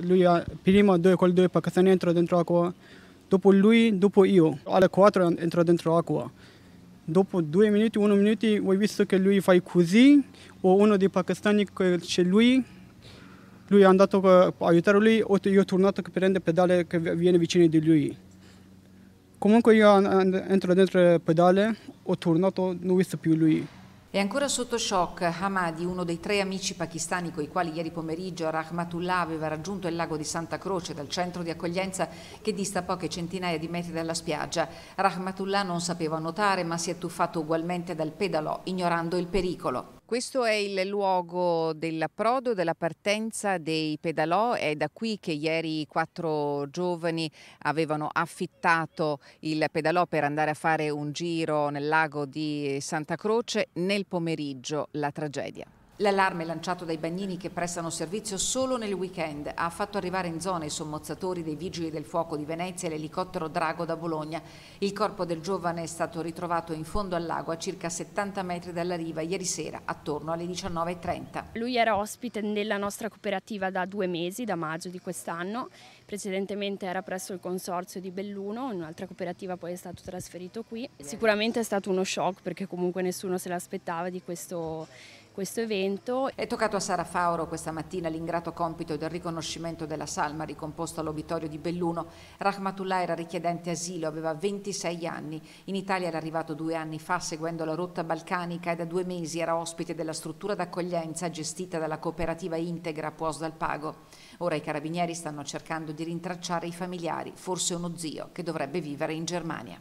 Lui prima col 2 pakistani entrò dentro acqua, dopo lui, dopo io. Alle 4 entrò dentro acqua. Dopo 2 minuti, 1 minuto, ho visto che lui fa così, o uno dei pakistani che c'è lui è andato a aiutare lui, o io ho tornato a prendere pedale che viene vicino di lui. Comunque io entro dentro il pedale, ho tornato, non ho visto più lui. È ancora sotto shock Hamadi, uno dei 3 amici pakistani con i quali ieri pomeriggio Rahmatullah aveva raggiunto il lago di Santa Croce dal centro di accoglienza che dista poche centinaia di metri dalla spiaggia. Rahmatullah non sapeva nuotare ma si è tuffato ugualmente dal pedalò, ignorando il pericolo. Questo è il luogo dell'approdo, della partenza dei pedalò. È da qui che ieri 4 giovani avevano affittato il pedalò per andare a fare un giro nel lago di Santa Croce. Nel pomeriggio la tragedia. L'allarme lanciato dai bagnini che prestano servizio solo nel weekend ha fatto arrivare in zona i sommozzatori dei Vigili del Fuoco di Venezia e l'elicottero Drago da Bologna. Il corpo del giovane è stato ritrovato in fondo al lago a circa 70 metri dalla riva ieri sera attorno alle 19:30. Lui era ospite nella nostra cooperativa da 2 mesi, da maggio di quest'anno. Precedentemente era presso il consorzio di Belluno, in un'altra cooperativa poi è stato trasferito qui. Sicuramente è stato uno shock perché comunque nessuno se l'aspettava di questo evento. È toccato a Sara Fauro questa mattina l'ingrato compito del riconoscimento della salma ricomposta all'obitorio di Belluno. Rahmatullah era richiedente asilo, aveva 26 anni. In Italia era arrivato 2 anni fa seguendo la rotta balcanica e da 2 mesi era ospite della struttura d'accoglienza gestita dalla cooperativa Integra Puos dal Pago. Ora i carabinieri stanno cercando di rintracciare i familiari, forse uno zio che dovrebbe vivere in Germania.